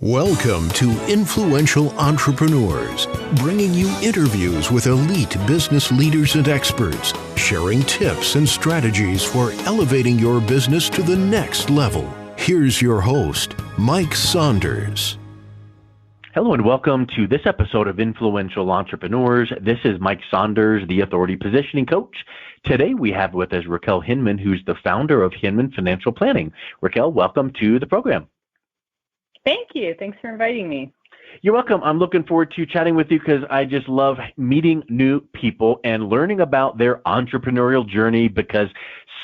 Welcome to Influential Entrepreneurs, bringing you interviews with elite business leaders and experts, sharing tips and strategies for elevating your business to the next level. Here's your host, Mike Saunders. Hello and welcome to this episode of Influential Entrepreneurs. This is Mike Saunders, the Authority Positioning Coach. Today we have with us Raquel Hinman, who's the founder of Hinman Financial Planning. Raquel, welcome to the program. Thank you. Thanks for inviting me. You're welcome. I'm looking forward to chatting with you because I just love meeting new people and learning about their entrepreneurial journey, because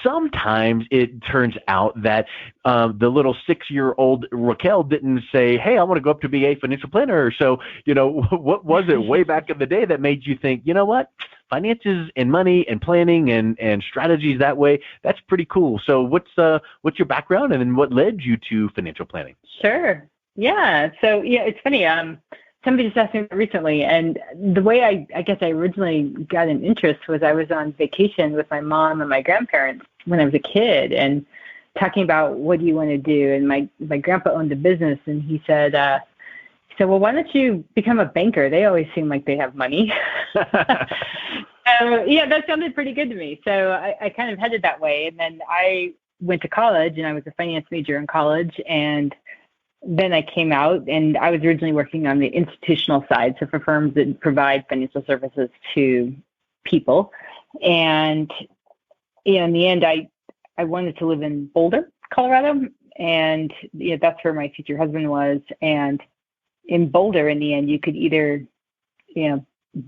sometimes it turns out that the little 6-year-old Raquel didn't say, hey, I want to go up to be a financial planner. So, what was it way back in the day that made you think, you know what? Finances and money and planning and strategies that way, that's pretty cool. So what's your background and then what led you to financial planning? Sure. Yeah. So, it's funny. Somebody just asked me recently, and the way I guess I originally got an interest was I was on vacation with my mom and my grandparents when I was a kid and talking about what do you want to do? And my grandpa owned a business, and he said, well, why don't you become a banker? They always seem like they have money. So, that sounded pretty good to me. So I kind of headed that way. And then I went to college, and I was a finance major in college. And then I came out, and I was originally working on the institutional side, so for firms that provide financial services to people. And in the end, I wanted to live in Boulder, Colorado, and that's where my future husband was. And in Boulder, in the end, you could either,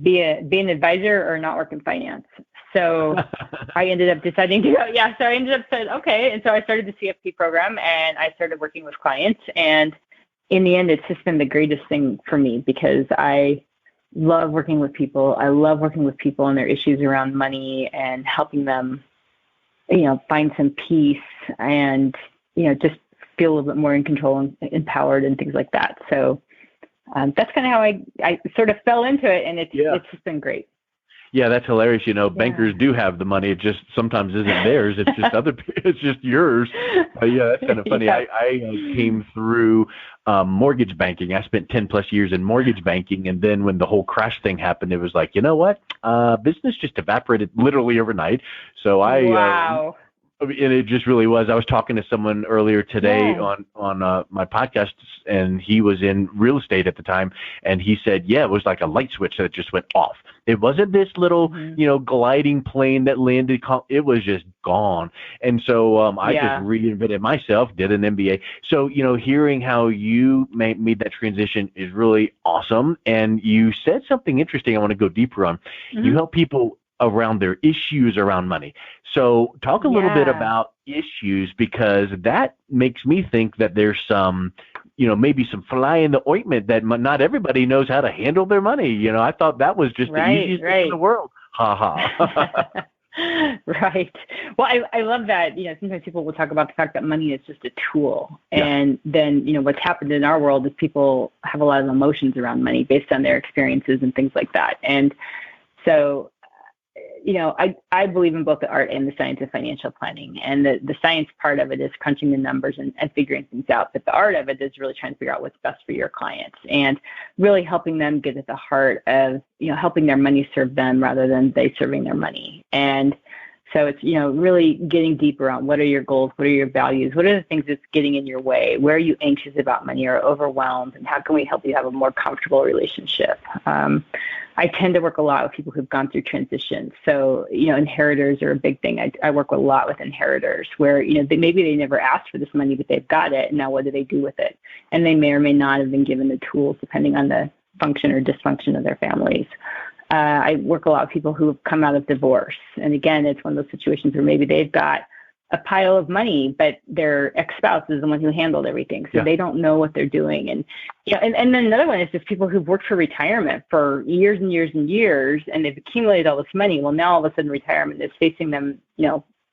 be an advisor or not work in finance. So I ended up deciding to go. Yeah. So I ended up saying, okay. And so I started the CFP program, and I started working with clients. And in the end, it's just been the greatest thing for me because I love working with people. I love working with people and their issues around money and helping them, find some peace and, just feel a little bit more in control and empowered and things like that. So that's kind of how I sort of fell into it, and it's just been great. Yeah, that's hilarious. Bankers do have the money. It just sometimes isn't theirs. It's just it's just yours. That's kind of funny. Yeah. I came through mortgage banking. I spent 10 plus years in mortgage banking. And then when the whole crash thing happened, it was like, you know what? Business just evaporated literally overnight. So Wow. And it just really was. I was talking to someone earlier today on my podcast, and he was in real estate at the time, and he said, it was like a light switch that just went off. It wasn't this little, gliding plane that landed. It was just gone. And so I just reinvented myself, did an MBA. So, hearing how you made that transition is really awesome. And you said something interesting I want to go deeper on. Mm-hmm. You help people around their issues around money. So talk a little bit about issues, because that makes me think that there's some, maybe some fly in the ointment that not everybody knows how to handle their money. I thought that was just the easiest thing in the world. Ha ha. Right. Well, I love that. Sometimes people will talk about the fact that money is just a tool. And then, what's happened in our world is people have a lot of emotions around money based on their experiences and things like that. And so, I believe in both the art and the science of financial planning. And the science part of it is crunching the numbers and figuring things out. But the art of it is really trying to figure out what's best for your clients and really helping them get at the heart of, helping their money serve them rather than they serving their money. And so it's, really getting deeper on what are your goals, what are your values, what are the things that's getting in your way, where are you anxious about money or overwhelmed, and how can we help you have a more comfortable relationship? I tend to work a lot with people who've gone through transitions. So, inheritors are a big thing. I work a lot with inheritors where, maybe they never asked for this money, but they've got it. And now what do they do with it? And they may or may not have been given the tools depending on the function or dysfunction of their families. I work a lot with people who have come out of divorce. And again, it's one of those situations where maybe they've got a pile of money, but their ex-spouse is the one who handled everything. So they don't know what they're doing. And, and then another one is just people who've worked for retirement for years and years and years, and they've accumulated all this money. Well, now all of a sudden retirement is facing them,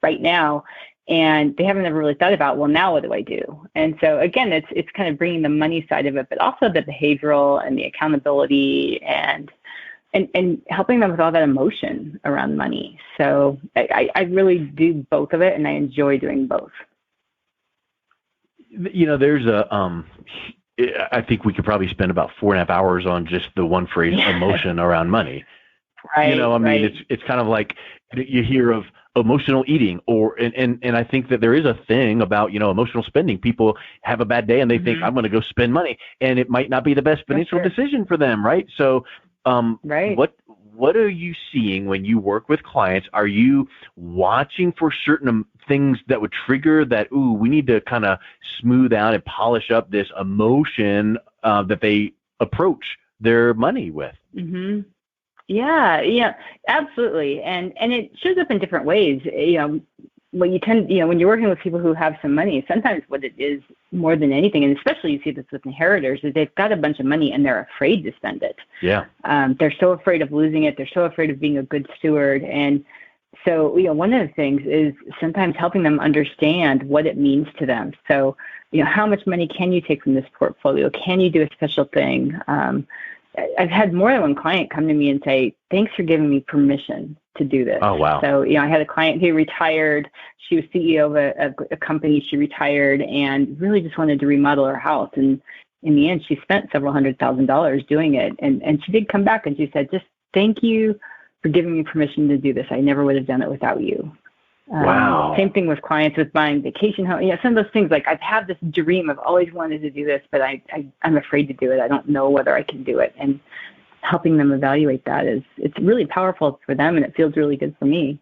right now. And they haven't ever really thought about, well, now what do I do? And so again, it's kind of bringing the money side of it, but also the behavioral and the accountability and helping them with all that emotion around money. So I really do both of it, and I enjoy doing both. There's I think we could probably spend about 4.5 hours on just the one phrase, emotion around money. Right. I mean, it's kind of like you hear of emotional eating, and I think that there is a thing about, emotional spending. People have a bad day and they think, I'm going to go spend money, and it might not be the best financial decision for them, right? So, what are you seeing when you work with clients? Are you watching for certain things that would trigger that, we need to kind of smooth out and polish up this emotion that they approach their money with? Mm-hmm. Yeah, absolutely. And it shows up in different ways. When you're working with people who have some money, sometimes what it is more than anything, and especially you see this with inheritors, is they've got a bunch of money and they're afraid to spend it. Yeah. They're so afraid of losing it. They're so afraid of being a good steward. And so, one of the things is sometimes helping them understand what it means to them. So, how much money can you take from this portfolio? Can you do a special thing? I've had more than one client come to me and say, thanks for giving me permission to do this. Oh, wow. So, I had a client who retired. She was CEO of a company. She retired and really just wanted to remodel her house. And in the end, she spent several $100,000 doing it. And she did come back and she said, just thank you for giving me permission to do this. I never would have done it without you. Wow. Same thing with clients with buying vacation home. Some of those things, like I've had this dream, I've always wanted to do this, but I'm afraid to do it. I don't know whether I can do it. And helping them evaluate that it's really powerful for them, and it feels really good for me.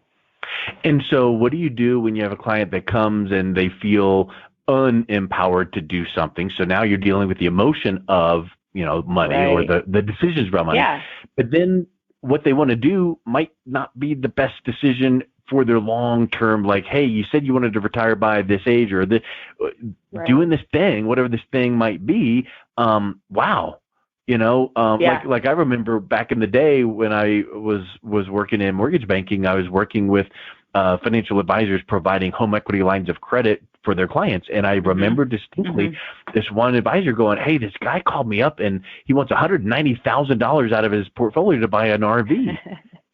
And so what do you do when you have a client that comes and they feel unempowered to do something? So now you're dealing with the emotion of, money, or the decisions about money. Yeah. But then what they want to do might not be the best decision for their long term. Like, hey, you said you wanted to retire by this age, or doing this thing, whatever this thing might be. Wow. Like I remember back in the day when I was working in mortgage banking, I was working with financial advisors providing home equity lines of credit for their clients. And I remember distinctly this one advisor going, hey, this guy called me up and he wants $190,000 out of his portfolio to buy an RV.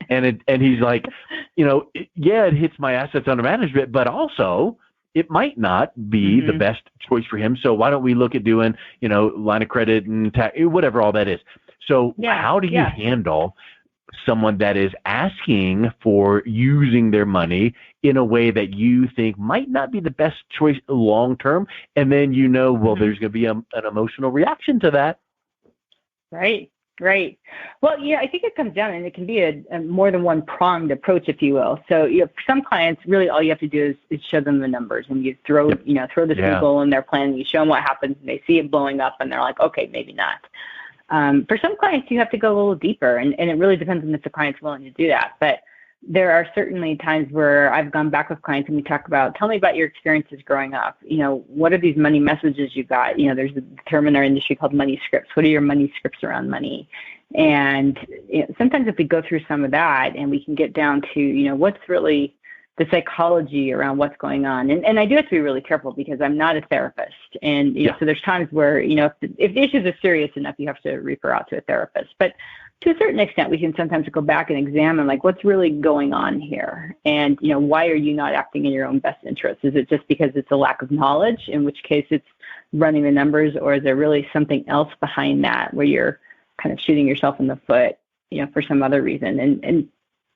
And he's like, it hits my assets under management, but also it might not be the best choice for him. So why don't we look at doing, line of credit and tax, whatever all that is. So how do you handle someone that is asking for using their money in a way that you think might not be the best choice long term, and then there's going to be an emotional reaction to that? Right. Well, I think it comes down, and it can be a more than one pronged approach, if you will. So, for some clients, really all you have to do is show them the numbers, and you throw this goal in their plan, and you show them what happens, and they see it blowing up, and they're like, okay, maybe not. For some clients, you have to go a little deeper, and it really depends on if the client's willing to do that. But there are certainly times where I've gone back with clients and we talk about, tell me about your experiences growing up. What are these money messages you got? There's a term in our industry called money scripts. What are your money scripts around money? And sometimes if we go through some of that and we can get down to, what's really the psychology around what's going on. And I do have to be really careful because I'm not a therapist. And, so there's times where, if the issues are serious enough, you have to refer out to a therapist. But to a certain extent, we can sometimes go back and examine, like, what's really going on here? And, why are you not acting in your own best interest? Is it just because it's a lack of knowledge, in which case it's running the numbers, or is there really something else behind that where you're kind of shooting yourself in the foot, for some other reason? And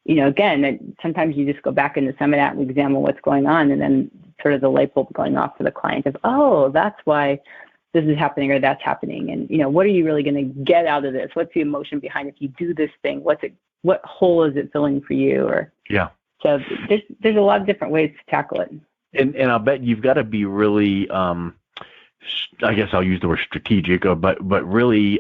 again, sometimes you just go back into some of that and examine what's going on, and then sort of the light bulb going off for the client of, oh, that's why this is happening or that's happening. And, what are you really going to get out of this? What's the emotion behind if you do this thing? What hole is it filling for you? So there's a lot of different ways to tackle it. And I'll bet you've got to be really, I guess I'll use the word strategic, but really,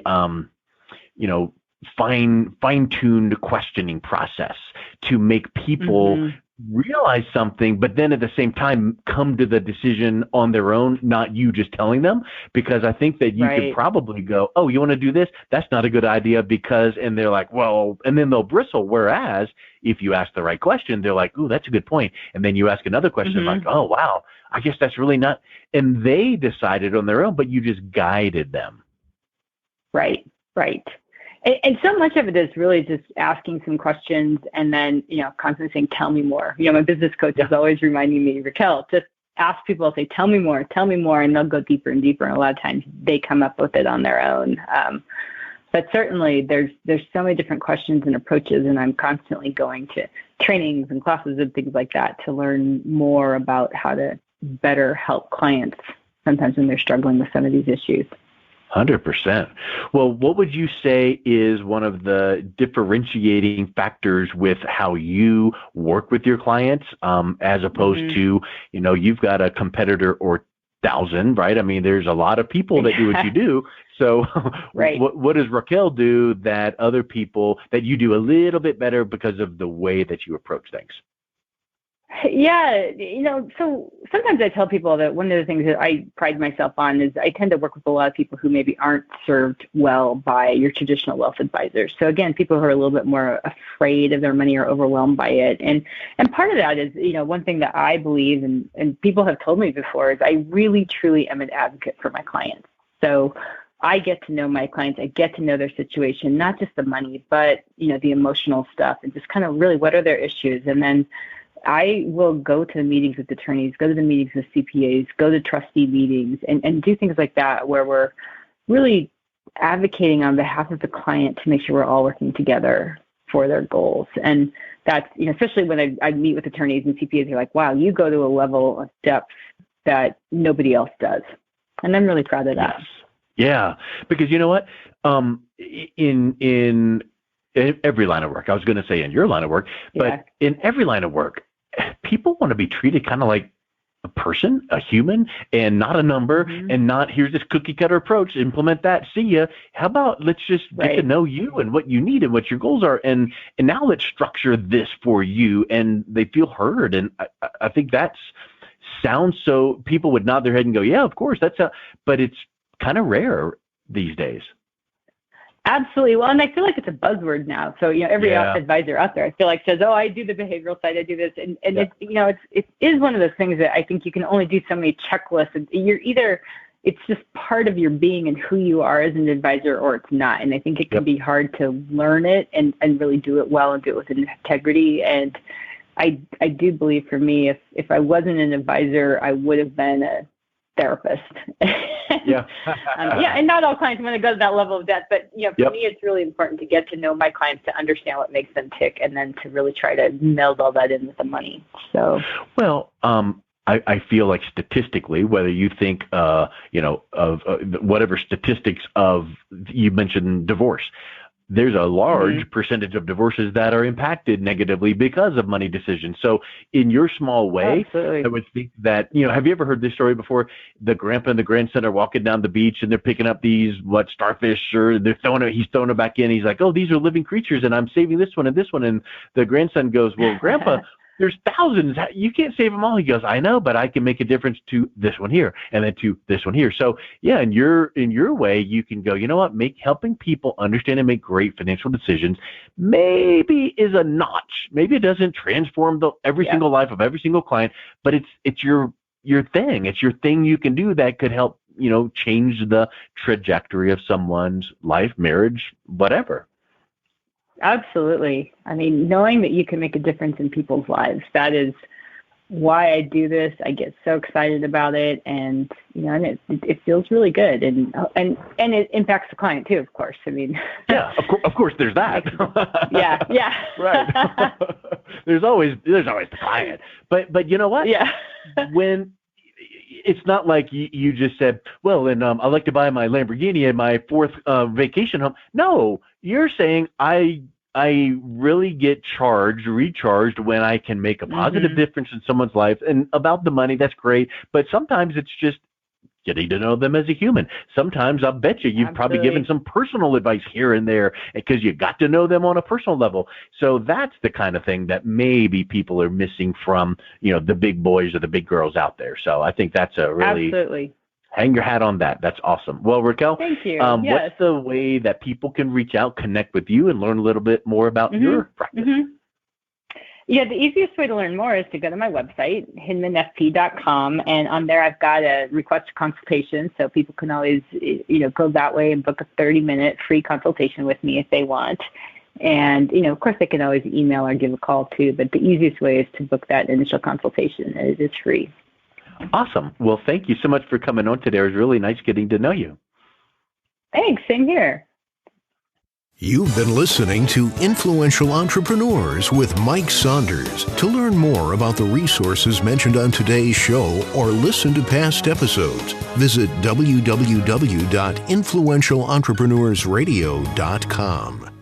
fine-tuned questioning process to make people realize something, but then at the same time come to the decision on their own, not you just telling them. Because I think that you could probably go, oh, you want to do this? That's not a good idea because, and they're like, well, and then they'll bristle. Whereas if you ask the right question, they're like, ooh, that's a good point. And then you ask another question like, oh, wow, I guess that's really not. And they decided on their own, but you just guided them. Right. And so much of it is really just asking some questions and then, constantly saying, tell me more. My business coach is always reminding me, Raquel, just ask people, I'll say, tell me more, and they'll go deeper and deeper. And a lot of times they come up with it on their own. But certainly there's so many different questions and approaches, and I'm constantly going to trainings and classes and things like that to learn more about how to better help clients sometimes when they're struggling with some of these issues. 100%. Well, what would you say is one of the differentiating factors with how you work with your clients, as opposed to, you've got a competitor or 1,000, right? I mean, there's a lot of people that do what you do. So right. What does Raquel do that other people, that you do a little bit better because of the way that you approach things? Yeah, so sometimes I tell people that one of the things that I pride myself on is I tend to work with a lot of people who maybe aren't served well by your traditional wealth advisors. So again, people who are a little bit more afraid of their money or overwhelmed by it. And part of that is, one thing that I believe, and people have told me before, is I really, truly am an advocate for my clients. So I get to know my clients. I get to know their situation, not just the money, but, the emotional stuff, and just kind of really what are their issues. And then I will go to the meetings with attorneys, go to the meetings with CPAs, go to trustee meetings, and do things like that where we're really advocating on behalf of the client to make sure we're all working together for their goals. And that's, especially when I meet with attorneys and CPAs, they're like, wow, you go to a level of depth that nobody else does. And I'm really proud of that. Yes. Yeah, because you know what? In every line of work, I was going to say in your line of work, but in every line of work, people want to be treated kind of like a person, a human, and not a number, and not here's this cookie cutter approach, implement that, see ya. How about let's just get to know you and what you need and what your goals are, and now let's structure this for you, and they feel heard. And I think that sounds so, people would nod their head and go, yeah, of course, but it's kind of rare these days. Absolutely. Well, and I feel like it's a buzzword now. So, every advisor out there, I feel like says, oh, I do the behavioral side, I do this. And it is one of those things that I think you can only do so many checklists. And it's just part of your being and who you are as an advisor, or it's not. And I think it can be hard to learn it and really do it well and do it with integrity. And I do believe for me, if I wasn't an advisor, I would have been a therapist. And not all clients want to go to that level of depth, but for me, it's really important to get to know my clients, to understand what makes them tick, and then to really try to meld all that in with the money. So, well, I feel like statistically, whether you think, of whatever statistics of, you mentioned divorce, there's a large percentage of divorces that are impacted negatively because of money decisions. So in your small way, I would think that, have you ever heard this story before? The grandpa and the grandson are walking down the beach and they're picking up these, starfish, or he's throwing it back in. He's like, oh, these are living creatures and I'm saving this one and this one. And the grandson goes, well, Grandpa, there's thousands. You can't save them all. He goes, I know, but I can make a difference to this one here and then to this one here. So yeah, in your way, you can go, you know what, helping people understand and make great financial decisions maybe is a notch. Maybe it doesn't transform every single life of every single client, but it's your thing. It's your thing you can do that could help, change the trajectory of someone's life, marriage, whatever. Absolutely. I mean, knowing that you can make a difference in people's lives, that is why I do this. I get so excited about it, and and it feels really good, and it impacts the client too, of course. I mean, of course, there's that. Right. There's always the client, but you know what? Yeah. When it's not like you just said, well, and I like to buy my Lamborghini and my fourth vacation home. No, you're saying I really get recharged when I can make a positive difference in someone's life. And about the money, that's great. But sometimes it's just getting to know them as a human. Sometimes I'll bet you've probably given some personal advice here and there because you got to know them on a personal level. So that's the kind of thing that maybe people are missing from, the big boys or the big girls out there. So I think that's a really hang your hat on that. That's awesome. Well, Raquel, thank you. What's the way that people can reach out, connect with you, and learn a little bit more about your practice? Yeah, the easiest way to learn more is to go to my website, hinmanfp.com, and on there I've got a request a consultation, so people can always, go that way and book a 30-minute free consultation with me if they want. And, of course, they can always email or give a call too, but the easiest way is to book that initial consultation, and it is free. Awesome. Well, thank you so much for coming on today. It was really nice getting to know you. Thanks. Same here. You've been listening to Influential Entrepreneurs with Mike Saunders. To learn more about the resources mentioned on today's show or listen to past episodes, visit www.influentialentrepreneursradio.com.